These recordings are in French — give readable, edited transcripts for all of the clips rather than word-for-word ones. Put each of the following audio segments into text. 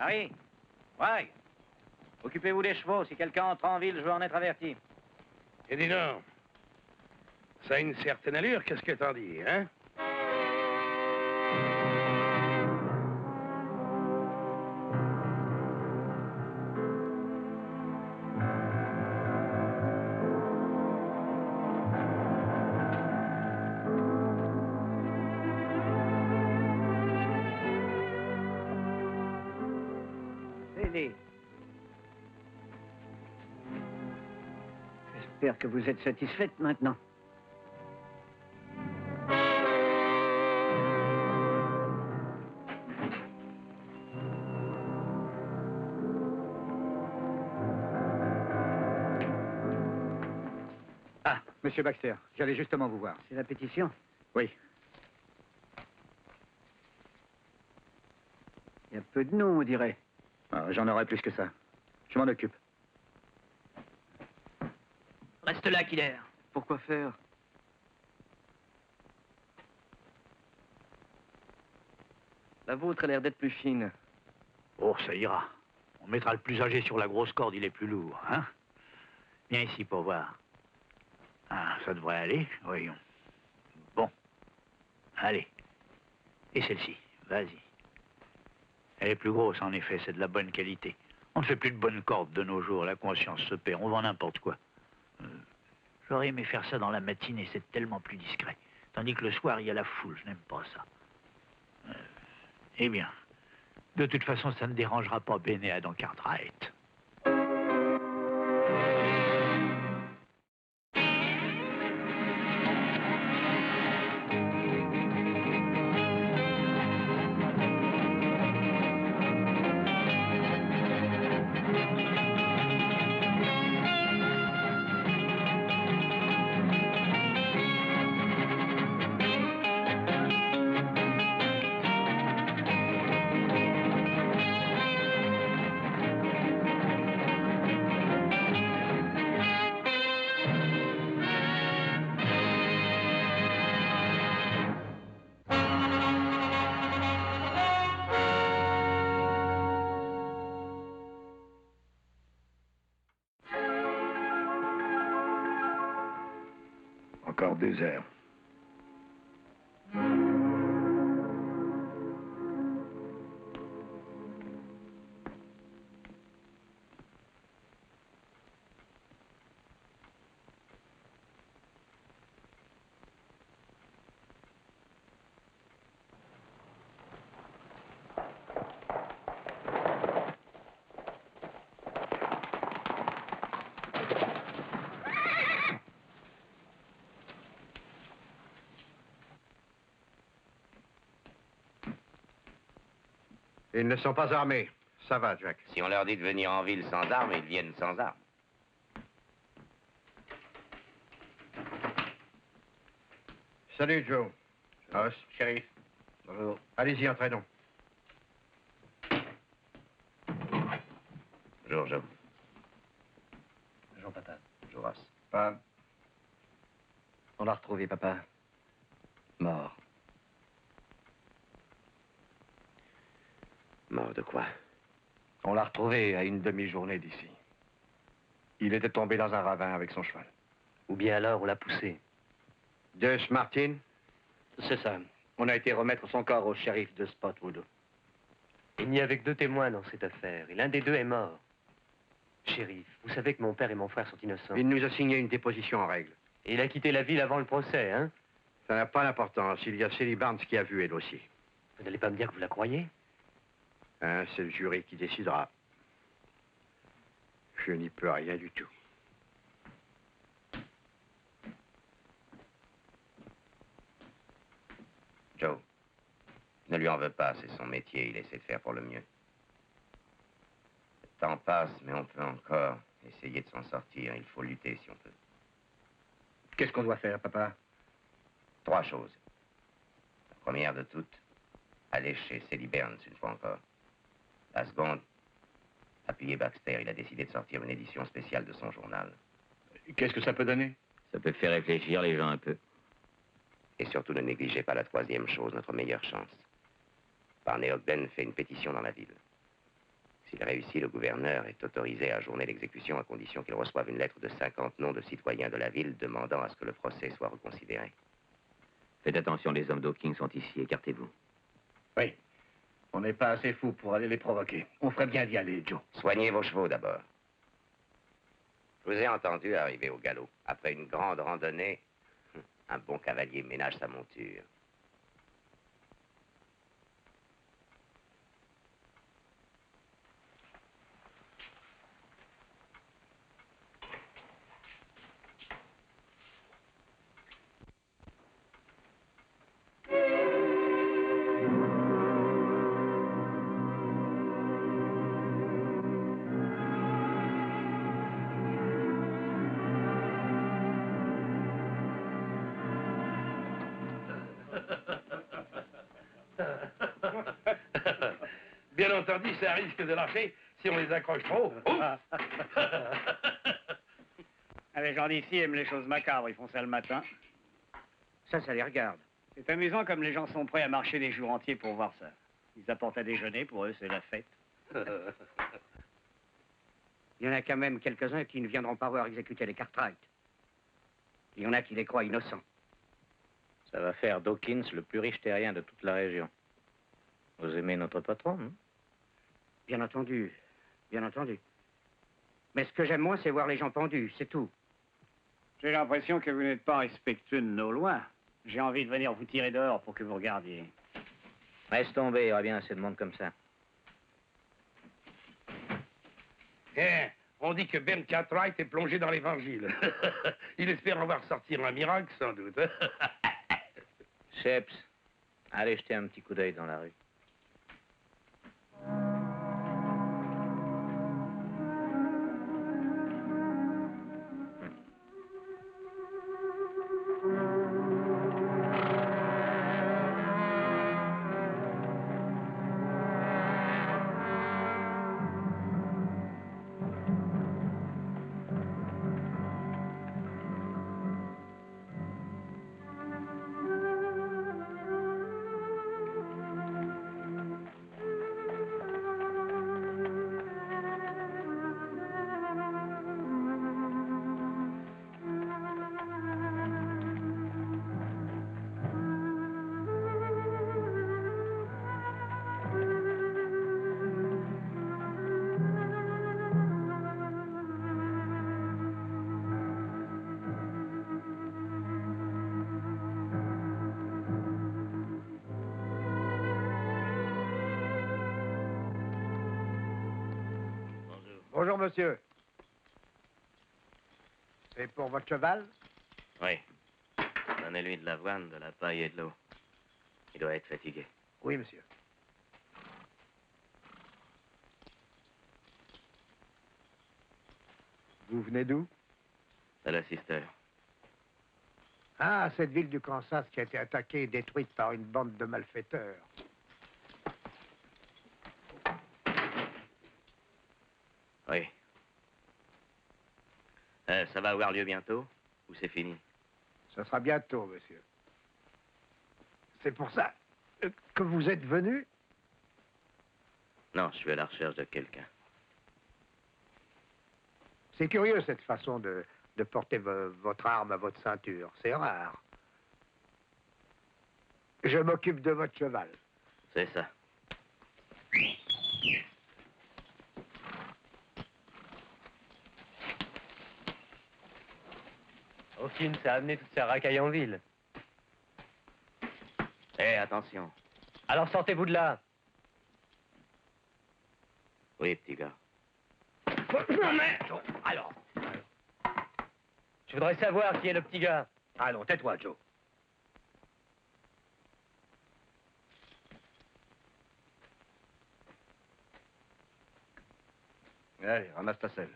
Harry, ouais. Occupez-vous des chevaux. Si quelqu'un entre en ville, je veux en être averti. Et dis donc, ça a une certaine allure, qu'est-ce que t'en dis, hein? J'espère que vous êtes satisfaite maintenant. Ah, Monsieur Baxter, j'allais justement vous voir. C'est la pétition? Oui. Il y a peu de noms, on dirait. Ah, j'en aurai plus que ça. Je m'en occupe. Reste là, Killer. Pourquoi faire? La vôtre a l'air d'être plus fine. Oh, ça ira. On mettra le plus âgé sur la grosse corde, il est plus lourd, hein? Viens ici pour voir. Ah, ça devrait aller, voyons. Bon. Allez. Et celle-ci, vas-y. Elle est plus grosse, en effet, c'est de la bonne qualité. On ne fait plus de bonnes cordes de nos jours, la conscience se perd, on vend n'importe quoi. J'aurais aimé faire ça dans la matinée, c'est tellement plus discret. Tandis que le soir, il y a la foule, je n'aime pas ça. Eh bien, de toute façon, ça ne dérangera pas Bénéa dans Cartwright. Encore 2 heures. Ils ne sont pas armés. Ça va, Jack. Si on leur dit de venir en ville sans armes, ils viennent sans armes. Salut, Joe. Ross. Shérif. Bonjour. Allez-y, entraînons. Bonjour, Joe. Bonjour, papa. Bonjour, Ross. Pas. On l'a retrouvé, papa. Mort. Mort de quoi? On l'a retrouvé à une demi-journée d'ici. Il était tombé dans un ravin avec son cheval. Ou bien alors, on l'a poussé. Deuce Martin? C'est ça. On a été remettre son corps au shérif de Spotwood. Il n'y avait que 2 témoins dans cette affaire, et l'un des 2 est mort. Shérif, vous savez que mon père et mon frère sont innocents. Il nous a signé une déposition en règle. Et il a quitté la ville avant le procès, hein? Ça n'a pas d'importance. Il y a Sally Barnes qui a vu elle aussi. Vous n'allez pas me dire que vous la croyez? Hein, c'est le jury qui décidera. Je n'y peux rien du tout. Joe, ne lui en veux pas, c'est son métier, il essaie de faire pour le mieux. Le temps passe, mais on peut encore essayer de s'en sortir. Il faut lutter si on peut. Qu'est-ce qu'on doit faire, papa? 3 choses. La première de toutes, aller chez Sally Barnes une fois encore. La seconde, appuyer Baxter. Il a décidé de sortir une édition spéciale de son journal. Qu'est-ce que ça peut donner? Ça peut faire réfléchir les gens un peu. Et surtout, ne négligez pas la 3e chose, notre meilleure chance. Barney Ogden fait une pétition dans la ville. S'il réussit, le gouverneur est autorisé à ajourner l'exécution à condition qu'il reçoive une lettre de 50 noms de citoyens de la ville demandant à ce que le procès soit reconsidéré. Faites attention, les hommes d'Hawkins sont ici, écartez-vous. Oui. On n'est pas assez fous pour aller les provoquer. On ferait bien d'y aller, Joe. Soignez vos chevaux d'abord. Je vous ai entendu arriver au galop. Après une grande randonnée, un bon cavalier ménage sa monture. Bien entendu, ça risque de lâcher si on les accroche trop. Les gens d'ici aiment les choses macabres, ils font ça le matin. Ça les regarde. C'est amusant comme les gens sont prêts à marcher des jours entiers pour voir ça. Ils apportent à déjeuner, pour eux c'est la fête. Il y en a quand même quelques-uns qui ne viendront pas voir exécuter les Cartwright. Il y en a qui les croient innocents. Ça va faire d'Hawkins le plus riche terrien de toute la région. Vous aimez notre patron, hein? Bien entendu, bien entendu. Mais ce que j'aime moins, c'est voir les gens pendus, c'est tout. J'ai l'impression que vous n'êtes pas respectueux de nos lois. J'ai envie de venir vous tirer dehors pour que vous regardiez. Reste tomber, il y aura bien assez de monde comme ça. Eh, on dit que Ben Cartwright est plongé dans l'évangile. Il espère en voir sortir un miracle, sans doute. Sheps, allez jeter un petit coup d'œil dans la rue. Bonjour, monsieur. C'est pour votre cheval? Oui. Donnez-lui de l'avoine, de la paille et de l'eau. Il doit être fatigué. Oui, monsieur. Vous venez d'où? De l'assisteur. Ah, cette ville du Kansas qui a été attaquée et détruite par une bande de malfaiteurs. Oui. Ça va avoir lieu bientôt ou c'est fini? Ça sera bientôt, monsieur. C'est pour ça que vous êtes venu? Non, je suis à la recherche de quelqu'un. C'est curieux, cette façon de porter votre arme à votre ceinture. C'est rare. Je m'occupe de votre cheval. C'est ça. Hawkins a amené toute sa racaille en ville. Eh, attention. Alors sortez-vous de là. Oui, petit gars. Alors. Je voudrais savoir qui est le petit gars. Allons, tais-toi, Joe. Allez, ramasse ta selle.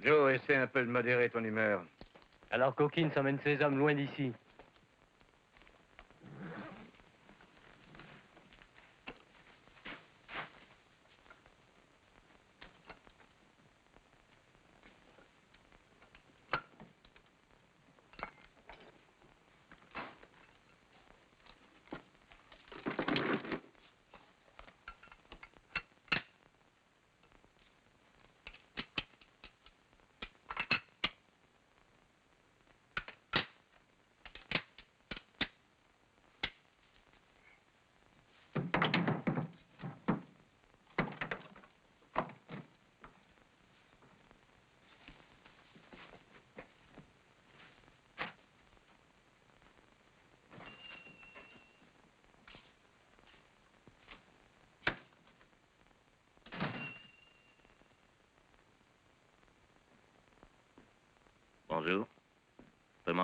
Joe, essaie un peu de modérer ton humeur. Alors qu'Hawkins emmène ses hommes loin d'ici.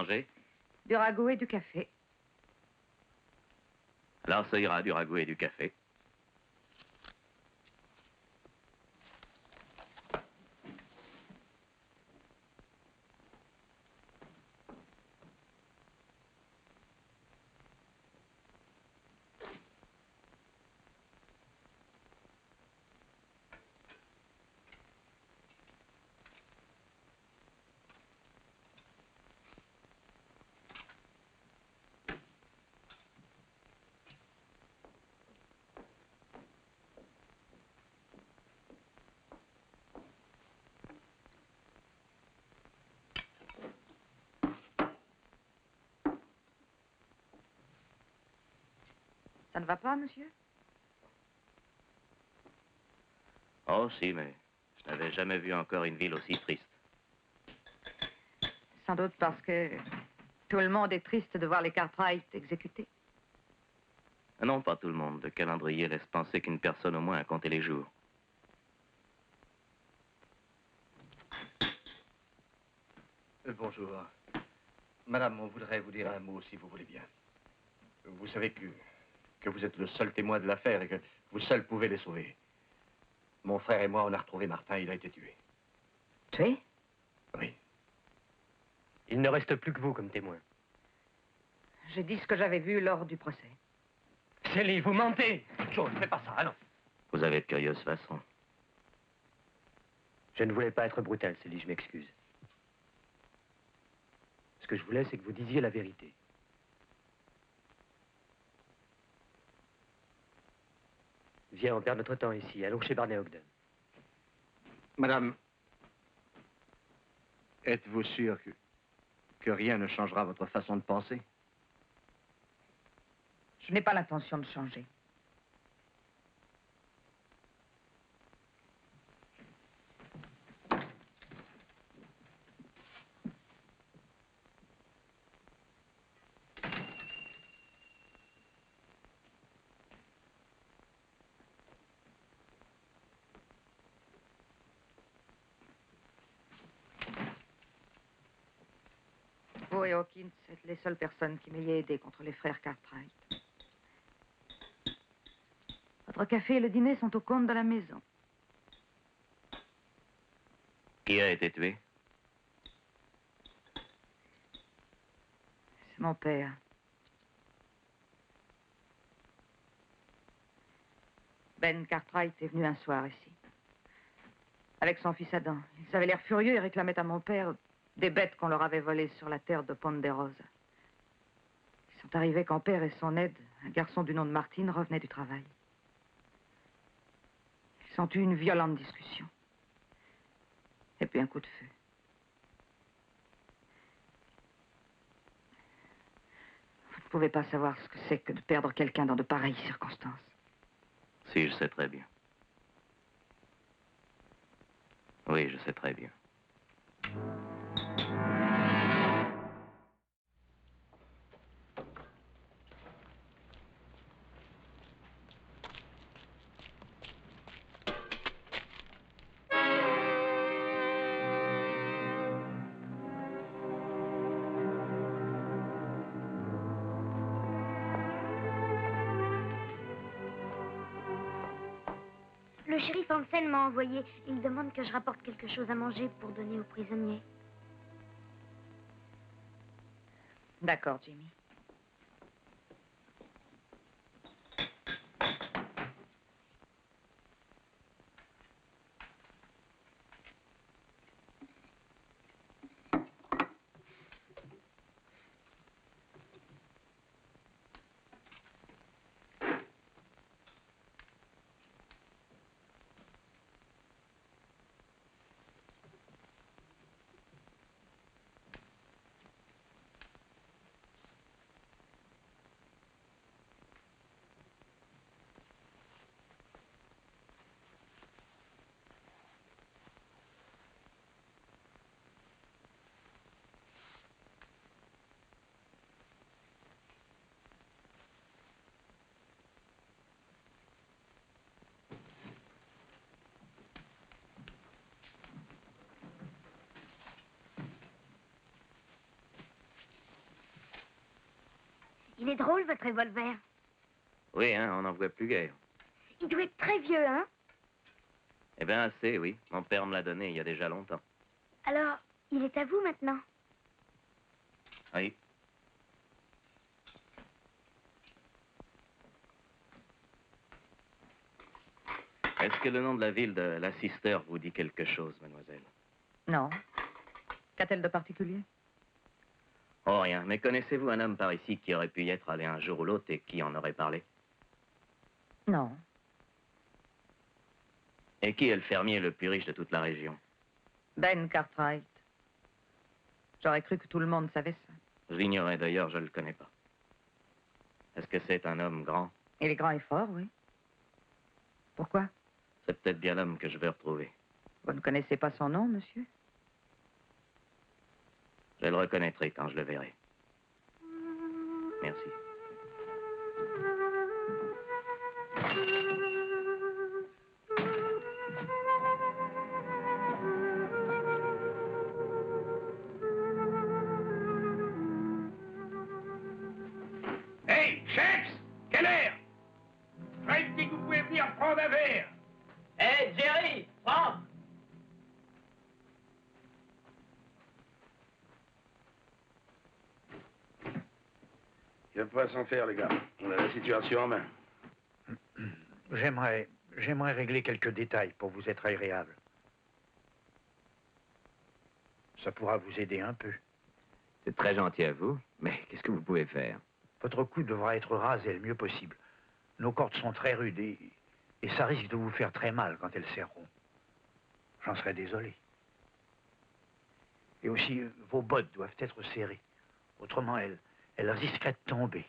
manger? Du ragoût et du café. Alors ça ira, du ragoût et du café. Ça ne va pas, monsieur? Oh si, mais je n'avais jamais vu encore une ville aussi triste. Sans doute parce que tout le monde est triste de voir les Cartwright exécutés. Non, pas tout le monde. Le calendrier laisse penser qu'une personne au moins a compté les jours. Bonjour. Madame, on voudrait vous dire un mot, si vous voulez bien. Vous savez que vous êtes le seul témoin de l'affaire et que vous seul pouvez les sauver. Mon frère et moi, on a retrouvé Martin, il a été tué. Tué? Oui. Il ne reste plus que vous comme témoin. J'ai dit ce que j'avais vu lors du procès. Célie, vous mentez! Joe, ne fais pas ça, allons. Vous avez de curieuses façons. Je ne voulais pas être brutal, Célie, je m'excuse. Ce que je voulais, c'est que vous disiez la vérité. Viens, on perd notre temps ici. Allons chez Barney Ogden. Madame, êtes-vous sûre que rien ne changera votre façon de penser? Je n'ai pas l'intention de changer. Vous et Hawkins êtes les seules personnes qui m'ayez aidé contre les frères Cartwright. Votre café et le dîner sont au compte de la maison. Qui a été tué? C'est mon père. Ben Cartwright est venu un soir ici. Avec son fils Adam. Ils avaient l'air furieux et réclamaient à mon père des bêtes qu'on leur avait volées sur la terre de Ponderosa. Ils sont arrivés quand père et son aide, un garçon du nom de Martin, revenaient du travail. Ils ont eu une violente discussion. Et puis un coup de feu. Vous ne pouvez pas savoir ce que c'est que de perdre quelqu'un dans de pareilles circonstances. Si, je sais très bien. Oui, je sais très bien. Le shérif Hansen m'a envoyé. Il demande que je rapporte quelque chose à manger pour donner aux prisonniers. D'accord, Jimmy. Il est drôle, votre revolver. Oui, hein, on n'en voit plus guère. Il doit être très vieux, hein? Eh bien, assez, oui. Mon père me l'a donné il y a déjà longtemps. Alors, il est à vous maintenant. Oui. Est-ce que le nom de la ville de Leicester vous dit quelque chose, mademoiselle? Non. Qu'a-t-elle de particulier? Oh, rien. Mais connaissez-vous un homme par ici qui aurait pu y être allé un jour ou l'autre et qui en aurait parlé? Non. Et qui est le fermier le plus riche de toute la région? Ben Cartwright. J'aurais cru que tout le monde savait ça. Je l'ignorais d'ailleurs, je ne le connais pas. Est-ce que c'est un homme grand? Il est grand et fort, oui. Pourquoi? C'est peut-être bien l'homme que je veux retrouver. Vous ne connaissez pas son nom, monsieur? Je le reconnaîtrai quand je le verrai. Merci. Hey, Sheps! Quelle heure? Fred dit que vous pouvez venir prendre un verre. Hé, Jerry, Franck! Il va pas s'en faire, les gars. On a la situation en main. J'aimerais régler quelques détails pour vous être agréable. Ça pourra vous aider un peu. C'est très gentil à vous, mais qu'est-ce que vous pouvez faire? Votre cou devra être rasé le mieux possible. Nos cordes sont très rudes et ça risque de vous faire très mal quand elles serreront. J'en serais désolé. Et aussi, vos bottes doivent être serrées. Autrement, elles risqueraient de tomber.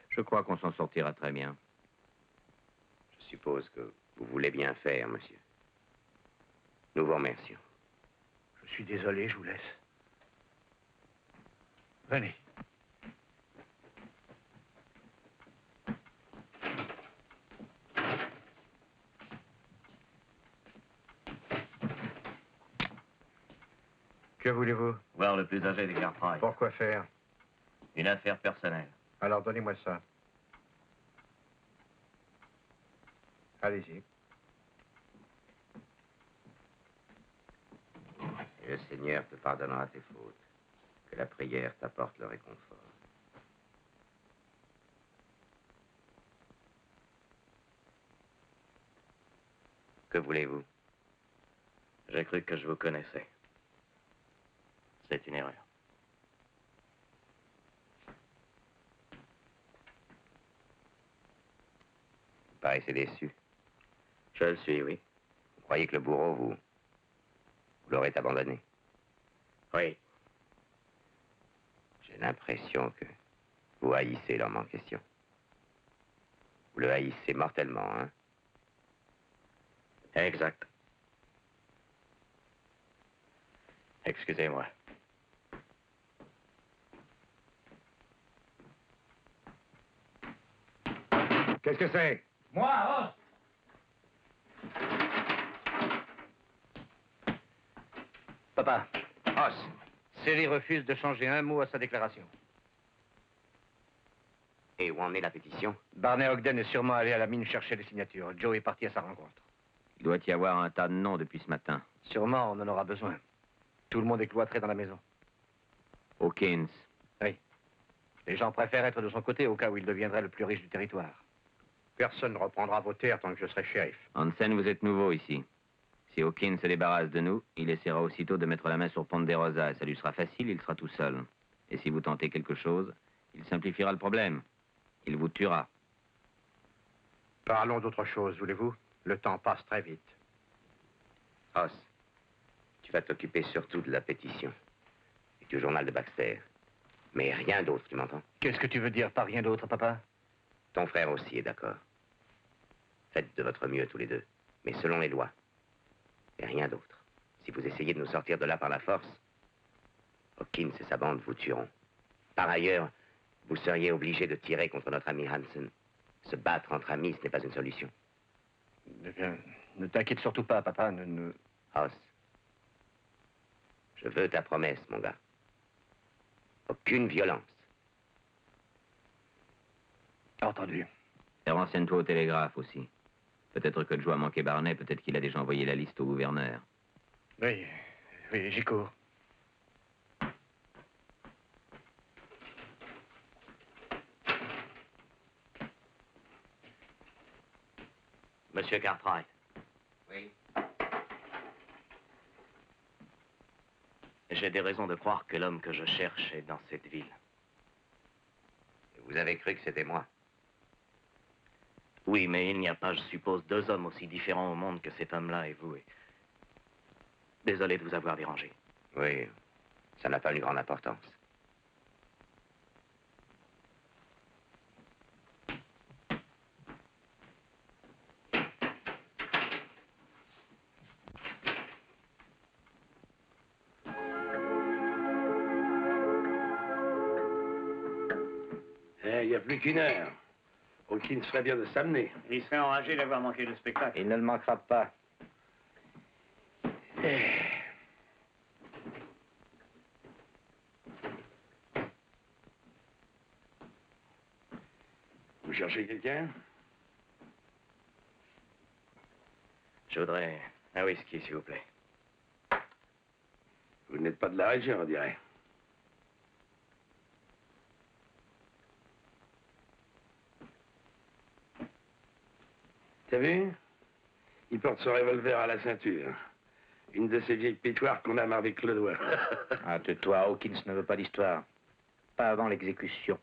Je crois qu'on s'en sortira très bien. Je suppose que vous voulez bien faire, monsieur. Nous vous remercions. Je suis désolé, je vous laisse. Venez. Que voulez-vous? Voir le plus âgé des Cartwright. Pourquoi faire? Une affaire personnelle. Alors donnez-moi ça. Allez-y. Et le Seigneur te pardonnera tes fautes. Que la prière t'apporte le réconfort. Que voulez-vous? J'ai cru que je vous connaissais. C'est une erreur. Vous paraissez déçu. Je le suis, oui. Vous croyez que le bourreau vous l'aurez abandonné? Oui. J'ai l'impression que vous haïssez l'homme en question. Vous le haïssez mortellement, hein? Exact. Excusez-moi. Qu'est-ce que c'est? Moi, Papa, Ross, Seri refuse de changer un mot à sa déclaration. Et où en est la pétition? Barney Ogden est sûrement allé à la mine chercher les signatures. Joe est parti à sa rencontre. Il doit y avoir un tas de noms depuis ce matin. Sûrement, on en aura besoin. Tout le monde est cloîtré dans la maison. Hawkins. Oui. Les gens préfèrent être de son côté au cas où il deviendrait le plus riche du territoire. Personne ne reprendra vos terres tant que je serai shérif. Hansen, vous êtes nouveau ici. Si Hawkins se débarrasse de nous, il essaiera aussitôt de mettre la main sur Ponderosa et ça lui sera facile, il sera tout seul. Et si vous tentez quelque chose, il simplifiera le problème. Il vous tuera. Parlons d'autre chose, voulez-vous? Le temps passe très vite. Ross, tu vas t'occuper surtout de la pétition et du journal de Baxter. Mais rien d'autre, tu m'entends? Qu'est-ce que tu veux dire par rien d'autre, papa? Ton frère aussi est d'accord. Faites de votre mieux tous les deux, mais selon les lois. Et rien d'autre. Si vous essayez de nous sortir de là par la force, Hawkins et sa bande vous tueront. Par ailleurs, vous seriez obligé de tirer contre notre ami Hansen. Se battre entre amis, ce n'est pas une solution. Eh bien, ne t'inquiète surtout pas, papa. Ross, je veux ta promesse, mon gars. Aucune violence. Entendu. Et renseigne-toi au télégraphe aussi. Peut-être que Joe a manqué Barnet, peut-être qu'il a déjà envoyé la liste au gouverneur. Oui, oui, j'y cours. Monsieur Cartwright. Oui. J'ai des raisons de croire que l'homme que je cherche est dans cette ville. Vous avez cru que c'était moi? Oui, mais il n'y a pas, je suppose, deux hommes aussi différents au monde que cet homme-là et vous. Désolé de vous avoir dérangé. Oui, ça n'a pas une grande importance. Il n'y a plus qu'une heure. Hawkins ferait bien de s'amener. Il serait enragé d'avoir manqué le spectacle. Il ne le manquera pas. Vous cherchez quelqu'un? Je voudrais un whisky, s'il vous plaît. Vous n'êtes pas de la région, on dirait. T'as vu? Il porte son revolver à la ceinture. Une de ces vieilles pétoires qu'on aime avec le doigt. Ah, tais-toi, Hawkins ne veut pas d'histoire. Pas avant l'exécution.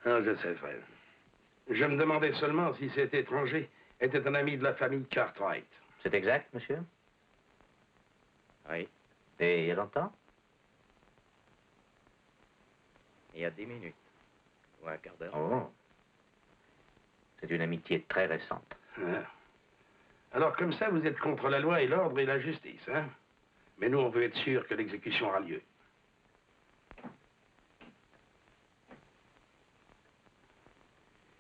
Ah, je sais, Fred. Je me demandais seulement si cet étranger était un ami de la famille Cartwright. C'est exact, monsieur? Oui, Et il y a longtemps? il y a 10 minutes. Ou un quart d'heure. Oh. C'est une amitié très récente. Ah. Alors, comme ça, vous êtes contre la loi et l'ordre et la justice, hein? Mais nous, on veut être sûr que l'exécution aura lieu.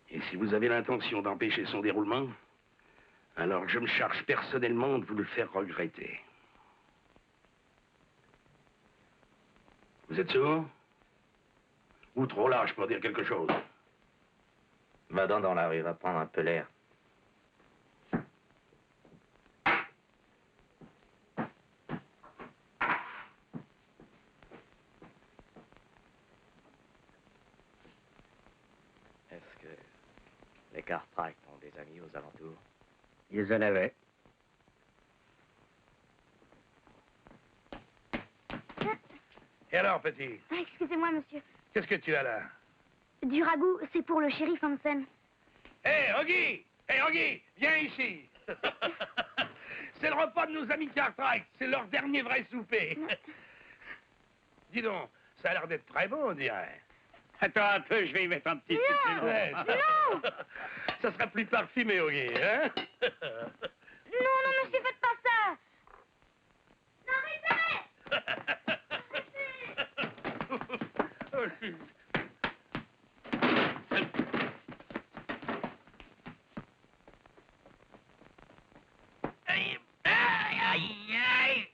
Et si vous avez l'intention d'empêcher son déroulement, alors je me charge personnellement de vous le faire regretter. Vous êtes sûr? Ou trop lâche pour dire quelque chose? Va donc dans la rue, va prendre un peu l'air. Est-ce que les Cartwright ont des amis aux alentours? Ils en avaient. Et alors, petit? Ah, excusez-moi, monsieur. Qu'est-ce que tu as là? Du ragoût, c'est pour le shérif Hansen. Hé, Huggy! Hé, Huggy! Viens ici! C'est le repas de nos amis Cartwright. C'est leur dernier vrai souper. Dis donc, ça a l'air d'être très bon, on dirait. Attends un peu, je vais y mettre un petit supplément. Ouais, Non! Ça sera plus parfumé, Huggy, hein? Non, non, monsieur, faites pas ça! Arrêtez! Aïe, aïe, aïe, aïe.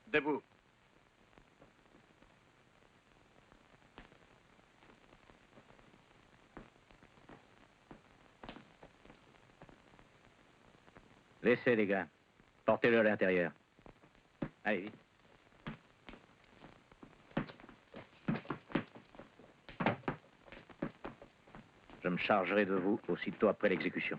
Debout. Laissez, les gars. Portez-le à l'intérieur. Allez, vite. Je me chargerai de vous aussitôt après l'exécution.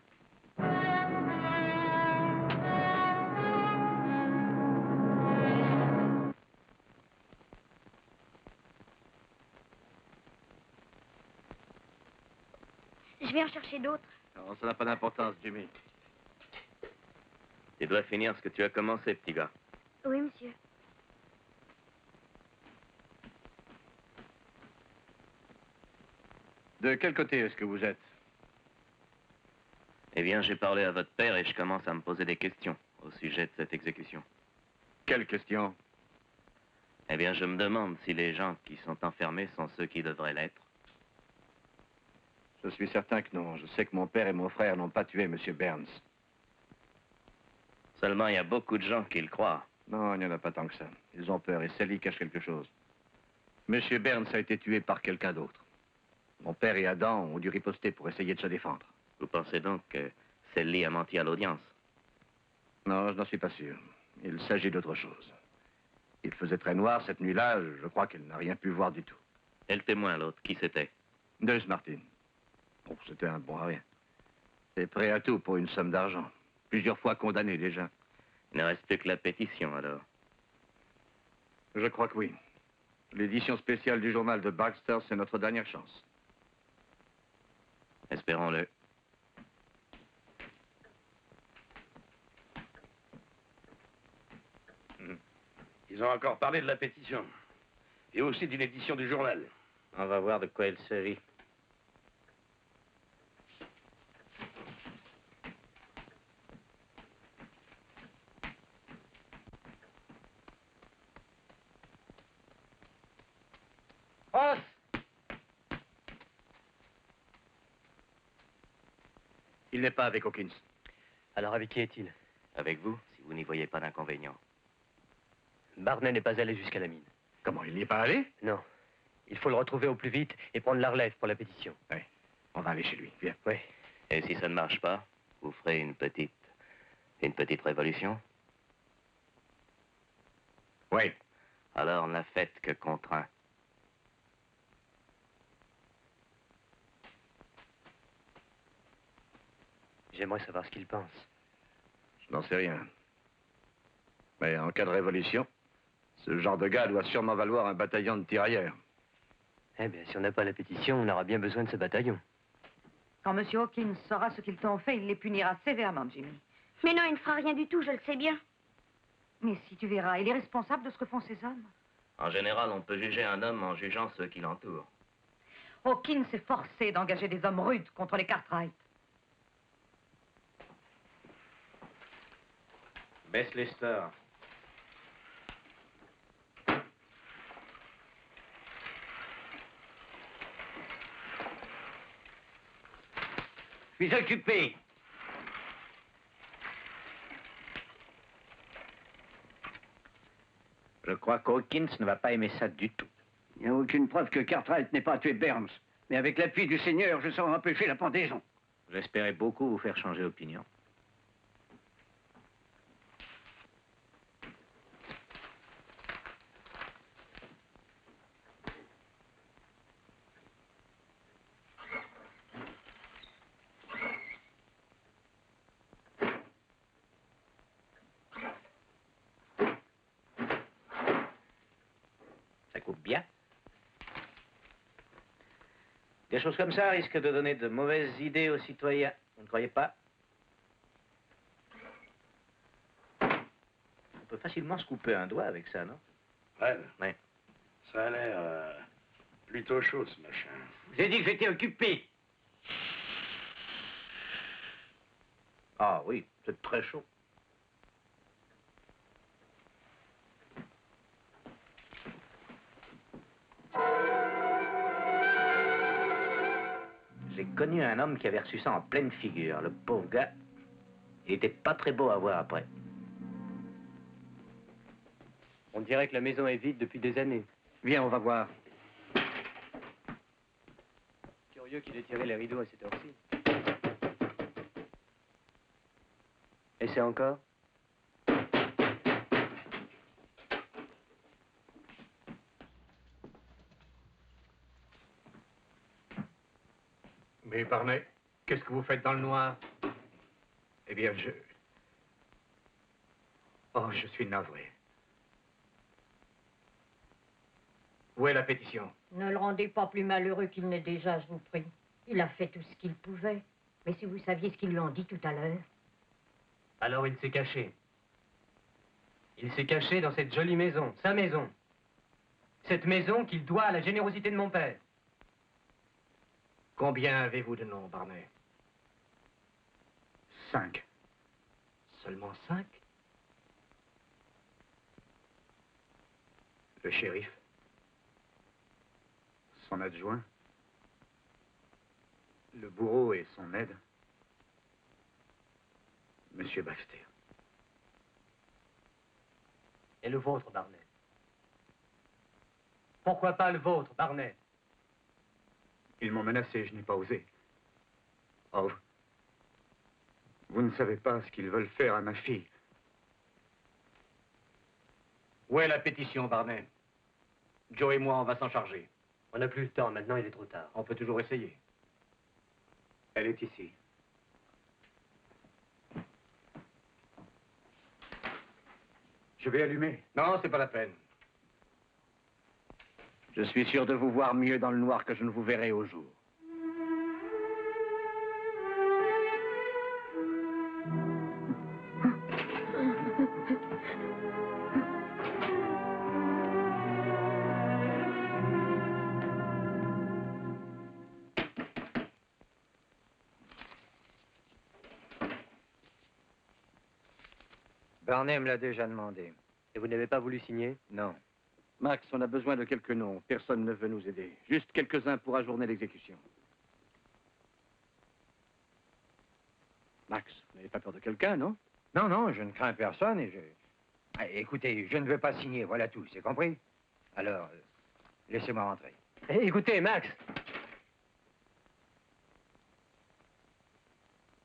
Je vais en chercher d'autres. Non, ça n'a pas d'importance, Jimmy. Tu dois finir ce que tu as commencé, petit gars. Oui, monsieur. De quel côté est-ce que vous êtes? Eh bien, j'ai parlé à votre père et je commence à me poser des questions au sujet de cette exécution. Quelle question? Eh bien, je me demande si les gens qui sont enfermés sont ceux qui devraient l'être. Je suis certain que non. Je sais que mon père et mon frère n'ont pas tué M. Burns. Seulement, il y a beaucoup de gens qui le croient. Non, il n'y en a pas tant que ça. Ils ont peur et Sally cache quelque chose. Monsieur Burns a été tué par quelqu'un d'autre. Mon père et Adam ont dû riposter pour essayer de se défendre. Vous pensez donc que Sally a menti à l'audience? Non, je n'en suis pas sûr. Il s'agit d'autre chose. Il faisait très noir cette nuit-là. Je crois qu'elle n'a rien pu voir du tout. Et le témoin, l'autre, qui c'était? Deuce Martin. Bon, c'était un bon à rien. Et prêt à tout pour une somme d'argent. Plusieurs fois condamné déjà. Il ne reste plus que la pétition, alors. Je crois que oui. L'édition spéciale du journal de Baxter, c'est notre dernière chance. Espérons-le. Ils ont encore parlé de la pétition. Et aussi d'une édition du journal. On va voir de quoi il s'agit. Ross! Il n'est pas avec Hawkins. Alors avec qui est-il? Avec vous, si vous n'y voyez pas d'inconvénient. Barney n'est pas allé jusqu'à la mine. Comment, il n'y est pas allé? Non. Il faut le retrouver au plus vite et prendre la relève pour la pétition. Oui. On va aller chez lui. Viens. Oui. Et si ça ne marche pas, vous ferez une petite révolution? Oui. Alors n'a faites que contre un. J'aimerais savoir ce qu'il pense. Je n'en sais rien. Mais en cas de révolution, ce genre de gars doit sûrement valoir un bataillon de tirailleurs. Eh bien, si on n'a pas la pétition, on aura bien besoin de ce bataillon. Quand M. Hawkins saura ce qu'ils t'ont fait, il les punira sévèrement, Jimmy. Mais non, il ne fera rien du tout, je le sais bien. Mais si tu verras, il est responsable de ce que font ces hommes. En général, on peut juger un homme en jugeant ceux qui l'entourent. Hawkins s'est forcé d'engager des hommes rudes contre les Cartwright. Baisse les stores. Je suis occupé. Je crois qu'Hawkins ne va pas aimer ça du tout. Il n'y a aucune preuve que Cartwright n'ait pas tué Burns. Mais avec l'appui du Seigneur, je saurai empêcher la pendaison. J'espérais beaucoup vous faire changer d'opinion. Ça coupe bien. Des choses comme ça risquent de donner de mauvaises idées aux citoyens. Vous ne croyez pas? On peut facilement se couper un doigt avec ça, non? Ouais. Ouais. Ça a l'air plutôt chaud, ce machin. J'ai dit que j'étais occupé. Ah oui, c'est très chaud. J'ai connu un homme qui avait reçu ça en pleine figure. Le pauvre gars, il était pas très beau à voir après. On dirait que la maison est vide depuis des années. Viens, on va voir. Curieux qu'il ait tiré les rideaux à cette heure-ci. Et c'est encore? Mais Barney, qu'est-ce que vous faites dans le noir? Eh bien, Oh, je suis navré. Où est la pétition? Ne le rendez pas plus malheureux qu'il n'est déjà, je vous prie. Il a fait tout ce qu'il pouvait. Mais si vous saviez ce qu'ils lui ont dit tout à l'heure. Alors il s'est caché. Il s'est caché dans cette jolie maison, sa maison. Cette maison qu'il doit à la générosité de mon père. Combien avez-vous de noms, Barney? 5. Seulement 5? Le shérif? Son adjoint. Le bourreau et son aide. Monsieur Baxter. Et le vôtre, Barney. Pourquoi pas le vôtre, Barnet? Ils m'ont menacé, je n'ai pas osé. Oh. Vous ne savez pas ce qu'ils veulent faire à ma fille. Où est la pétition, Barnet? Joe et moi, on va s'en charger. On n'a plus le temps, maintenant il est trop tard. On peut toujours essayer. Elle est ici. Je vais allumer. Non, c'est pas la peine. Je suis sûr de vous voir mieux dans le noir que je ne vous verrai au jour. Barnet me l'a déjà demandé. Et vous n'avez pas voulu signer? Non. Max, on a besoin de quelques noms. Personne ne veut nous aider. Juste quelques-uns pour ajourner l'exécution. Max, vous n'avez pas peur de quelqu'un, non? Non, non, je ne crains personne et je... Ah, écoutez, je ne veux pas signer, voilà tout, c'est compris? Alors, laissez-moi rentrer. Écoutez, Max.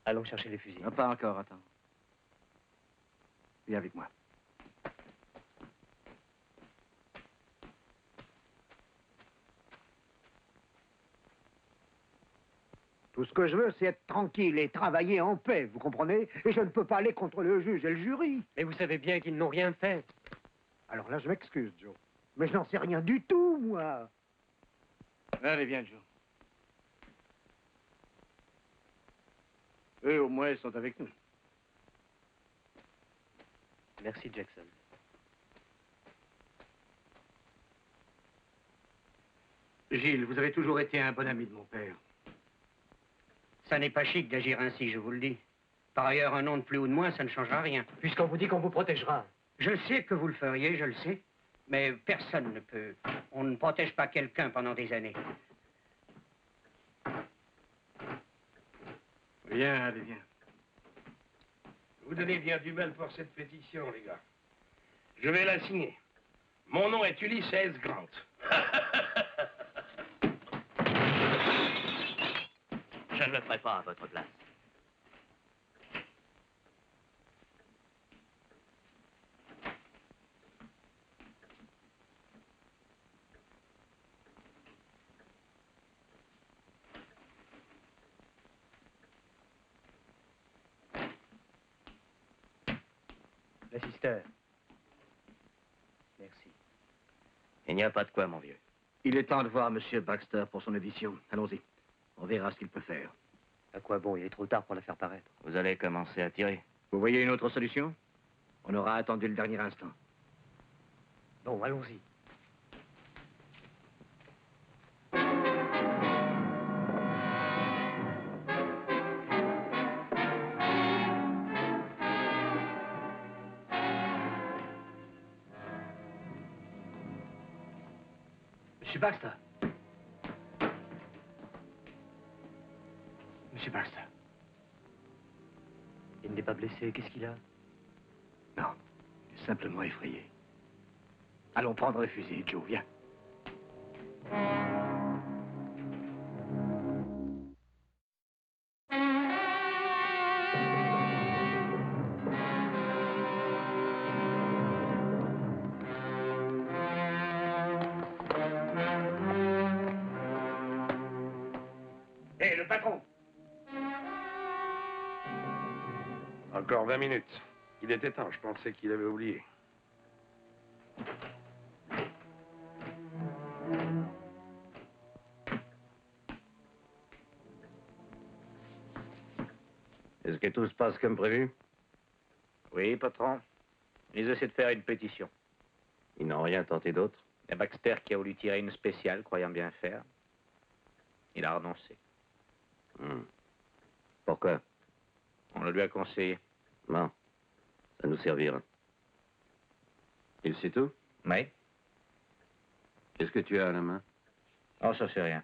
Allons chercher les fusils. Non, pas encore, attends. Viens avec moi. Tout ce que je veux, c'est être tranquille et travailler en paix, vous comprenez? Et je ne peux pas aller contre le juge et le jury. Mais vous savez bien qu'ils n'ont rien fait. Alors là, je m'excuse, Joe. Mais je n'en sais rien du tout, moi. Allez, viens, Joe. Eux, au moins, sont avec nous. Merci, Jackson. Gilles, vous avez toujours été un bon ami de mon père. Ça n'est pas chic d'agir ainsi, je vous le dis. Par ailleurs, un nom de plus ou de moins, ça ne changera rien. Puisqu'on vous dit qu'on vous protégera. Je sais que vous le feriez, je le sais. Mais personne ne peut. On ne protège pas quelqu'un pendant des années. Viens, allez, viens. Vous donnez bien du mal pour cette pétition, les gars. Je vais la signer. Mon nom est Ulysses S. Grant. Je ne le ferai pas à votre place. L'assisteur. Merci. Il n'y a pas de quoi, mon vieux. Il est temps de voir M. Baxter pour son édition. Allons-y. On verra ce qu'il peut faire. À quoi bon? Il est trop tard pour la faire paraître. Vous allez commencer à tirer. Vous voyez une autre solution? On aura attendu le dernier instant. Bon, allons-y. Monsieur Baxter. Monsieur Baxter. Il n'est pas blessé, qu'est-ce qu'il a? Non, il est simplement effrayé. Allons prendre le fusil, Joe, viens. Hé, le patron! Encore 20 minutes. Il était temps, je pensais qu'il avait oublié. Est-ce que tout se passe comme prévu? Oui, patron. Ils essaient de faire une pétition. Ils n'ont rien tenté d'autre. Il y a Baxter qui a voulu tirer une spéciale, croyant bien faire. Il a renoncé. Pourquoi? On le lui a conseillé. Non. Ça nous servira. Et c'est tout? Oui. Qu'est-ce que tu as à la main? Oh, ça c'est rien.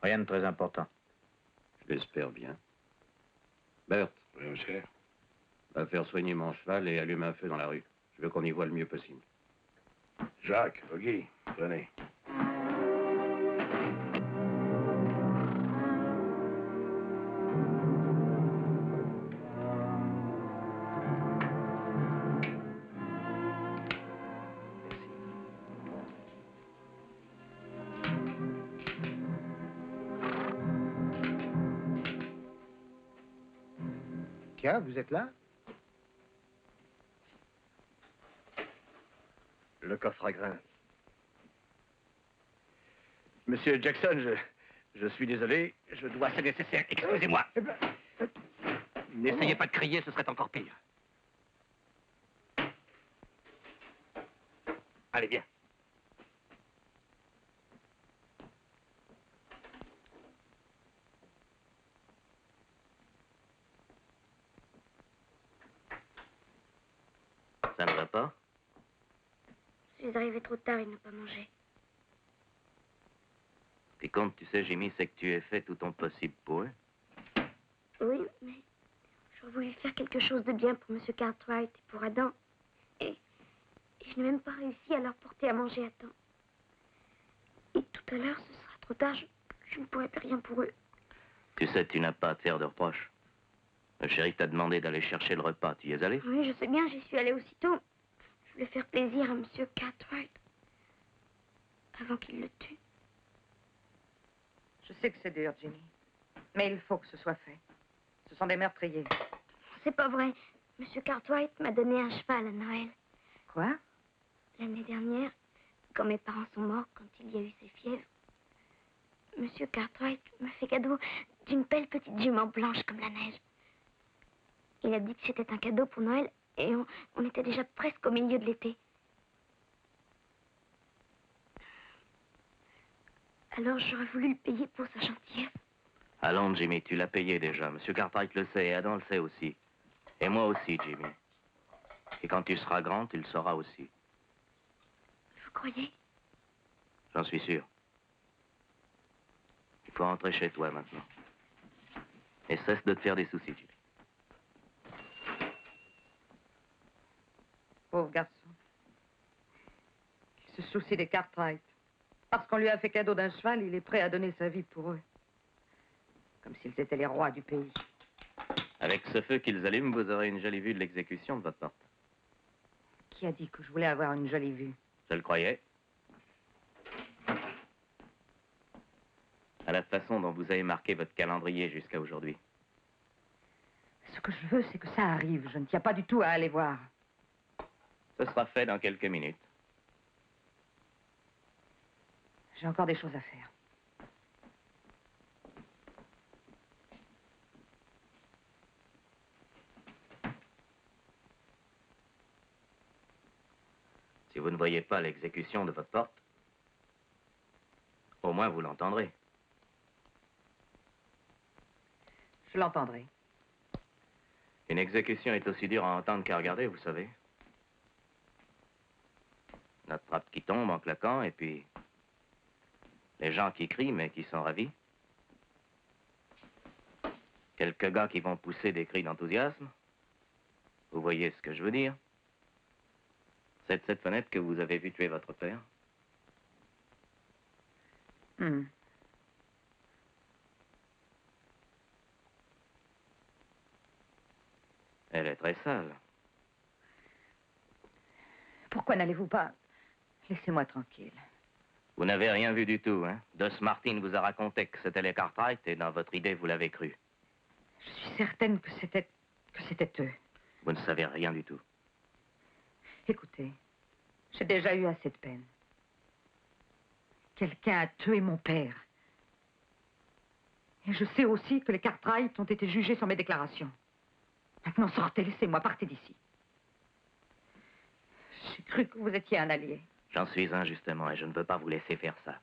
Rien de très important. Je l'espère bien. Berthe. Oui, monsieur. Va faire soigner mon cheval et allumer un feu dans la rue. Je veux qu'on y voit le mieux possible. Jacques, Oggy, venez. Tiens, vous êtes là? Le coffre à grains. Monsieur Jackson, je suis désolé, je dois... C'est nécessaire, excusez-moi. N'essayez pas de crier, ce serait encore pire. Allez, viens. Ça ne va pas? Je suis arrivé trop tard, il n'a pas mangé. Ce qui compte, tu sais, Jimmy, c'est que tu aies fait tout ton possible pour eux. Oui, mais j'aurais voulu faire quelque chose de bien pour M. Cartwright et pour Adam. Et je n'ai même pas réussi à leur porter à manger à temps. Et tout à l'heure, ce sera trop tard, je ne pourrai plus rien pour eux. Tu sais, tu n'as pas à te faire de reproches. Le shérif t'a demandé d'aller chercher le repas. Tu y es allé? Oui, je sais bien, j'y suis allée aussitôt. Je voulais faire plaisir à M. Cartwright avant qu'il le tue. Je sais que c'est dur, Jimmy. Mais il faut que ce soit fait. Ce sont des meurtriers. C'est pas vrai. M. Cartwright m'a donné un cheval à Noël. Quoi? L'année dernière, quand mes parents sont morts, quand il y a eu ces fièvres, M. Cartwright m'a fait cadeau d'une belle petite jument blanche comme la neige. Il a dit que c'était un cadeau pour Noël et on était déjà presque au milieu de l'été. Alors j'aurais voulu le payer pour sa gentillesse. Allons, Jimmy, tu l'as payé déjà. Monsieur Cartwright le sait et Adam le sait aussi. Et moi aussi, Jimmy. Et quand tu seras grand, tu le sauras aussi. Vous croyez? J'en suis sûr. Il faut rentrer chez toi maintenant. Et cesse de te faire des soucis, Jimmy. Pauvre garçon. Il se soucie des Cartwright. Parce qu'on lui a fait cadeau d'un cheval, il est prêt à donner sa vie pour eux. Comme s'ils étaient les rois du pays. Avec ce feu qu'ils allument, vous aurez une jolie vue de l'exécution de votre porte. Qui a dit que je voulais avoir une jolie vue? Je le croyais. À la façon dont vous avez marqué votre calendrier jusqu'à aujourd'hui. Ce que je veux, c'est que ça arrive. Je ne tiens pas du tout à aller voir. Ce sera fait dans quelques minutes. J'ai encore des choses à faire. Si vous ne voyez pas l'exécution de votre porte, au moins vous l'entendrez. Je l'entendrai. Une exécution est aussi dure à entendre qu'à regarder, vous savez. Notre trappe qui tombe en claquant, et puis les gens qui crient, mais qui sont ravis. Quelques gars qui vont pousser des cris d'enthousiasme. Vous voyez ce que je veux dire? C'est de cette fenêtre que vous avez vu tuer votre père. Elle est très sale. Pourquoi n'allez-vous pas... Laissez-moi tranquille. Vous n'avez rien vu du tout, hein? Dos Martin vous a raconté que c'était les Cartwright et dans votre idée, vous l'avez cru. Je suis certaine que c'était eux. Vous ne savez rien du tout. Écoutez, j'ai déjà eu assez de peine. Quelqu'un a tué mon père. Et je sais aussi que les Cartwright ont été jugés sur mes déclarations. Maintenant, sortez, laissez-moi, partez d'ici. J'ai cru que vous étiez un allié. J'en suis un, justement, et je ne veux pas vous laisser faire ça.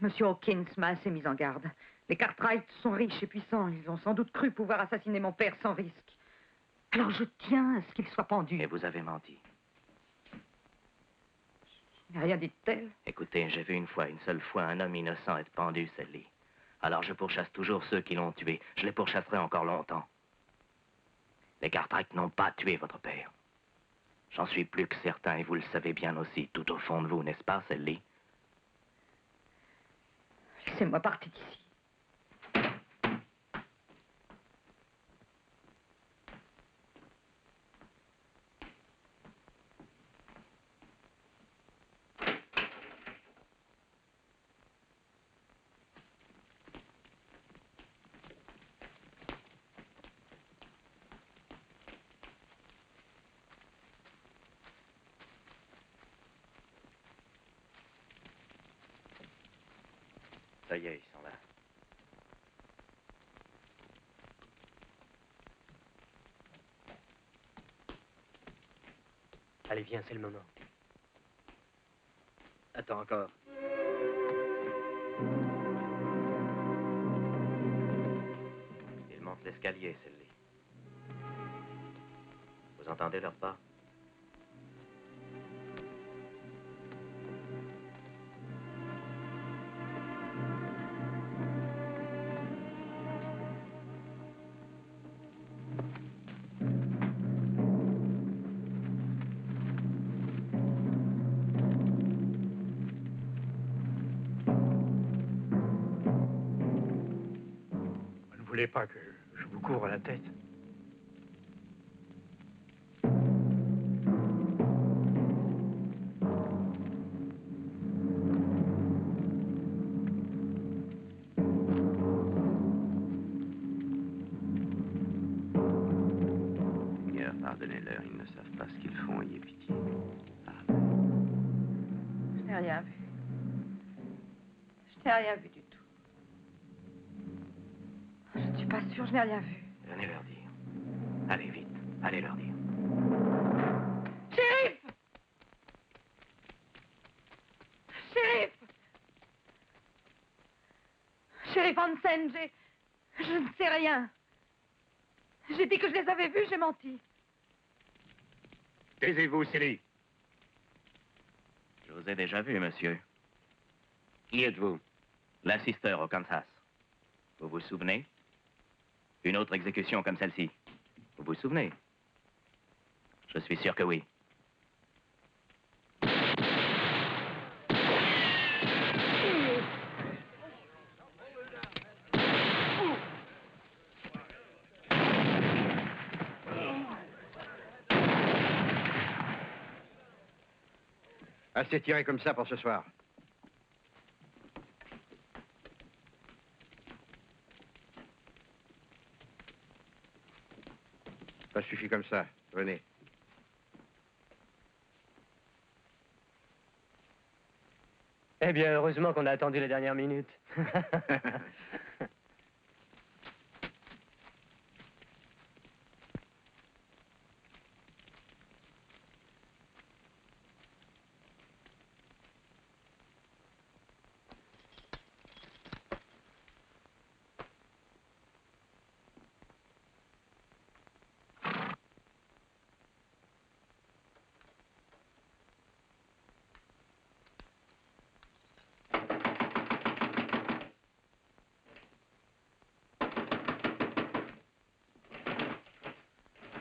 Monsieur Hawkins m'a assez mis en garde. Les Cartwright sont riches et puissants. Ils ont sans doute cru pouvoir assassiner mon père sans risque. Alors je tiens à ce qu'il soit pendu. Et vous avez menti. Je n'ai rien dit de tel. Écoutez, j'ai vu une seule fois, un homme innocent être pendu, Sally. Alors je pourchasse toujours ceux qui l'ont tué. Je les pourchasserai encore longtemps. Les Cartwright n'ont pas tué votre père. J'en suis plus que certain, et vous le savez bien aussi, tout au fond de vous, n'est-ce pas, Sally? Laissez-moi partir d'ici. Ça y est, ils sont là. Allez, viens, c'est le moment. Attends encore. Ils montent l'escalier, celle-là. Vous entendez leurs pas? Vous ne voulez pas que je vous couvre la tête? Seigneur, pardonnez-leur, ils ne savent pas ce qu'ils font, ayez pitié. Je n'ai rien vu. Je n'ai rien vu du tout. Je ne suis pas sûre, je n'ai rien vu. Venez leur dire. Allez, vite. Allez leur dire. Shérif! Shérif! Shérif Hansen, je ne sais rien. J'ai dit que je les avais vus, j'ai menti. Taisez-vous, Célie. Je vous ai déjà vu, monsieur. Qui êtes-vous? L'assisteur au Kansas. Vous vous souvenez? Une autre exécution comme celle-ci. Vous vous souvenez? Je suis sûr que oui. Assez tiré comme ça pour ce soir. Ça suffit comme ça. Venez. Eh bien, heureusement qu'on a attendu les dernières minutes.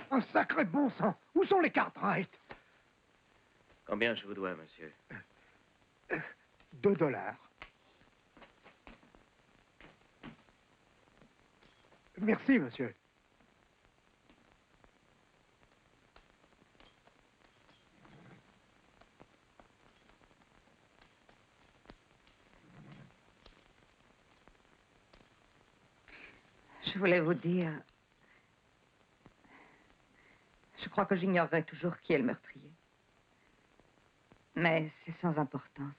Un sacré bon sang! Où sont les Cartwright? Combien je vous dois, monsieur? $2. Merci, monsieur. Je voulais vous dire... Je crois que j'ignorerai toujours qui est le meurtrier. Mais c'est sans importance.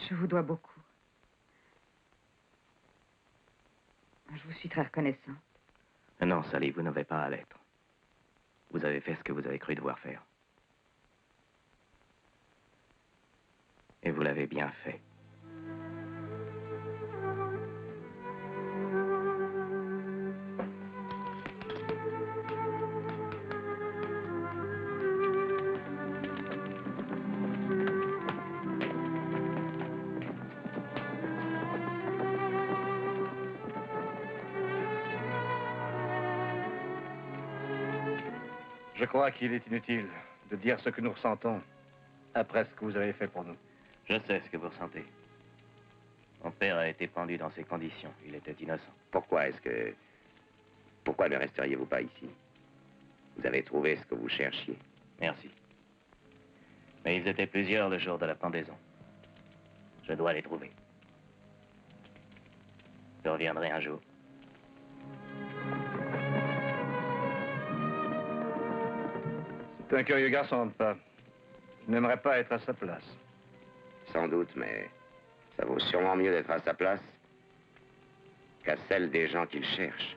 Je vous dois beaucoup. Je vous suis très reconnaissante. Non, Sally, vous n'avez pas à l'être. Vous avez fait ce que vous avez cru devoir faire. Et vous l'avez bien fait. Je crois qu'il est inutile de dire ce que nous ressentons après ce que vous avez fait pour nous. Je sais ce que vous ressentez. Mon père a été pendu dans ces conditions. Il était innocent. Pourquoi ne resteriez-vous pas ici? Vous avez trouvé ce que vous cherchiez. Merci. Mais ils étaient plusieurs le jour de la pendaison. Je dois les trouver. Je reviendrai un jour. C'est un curieux garçon, pas. Je n'aimerais pas être à sa place. Sans doute, mais Ça vaut sûrement mieux d'être à sa place qu'à celle des gens qu'il cherche.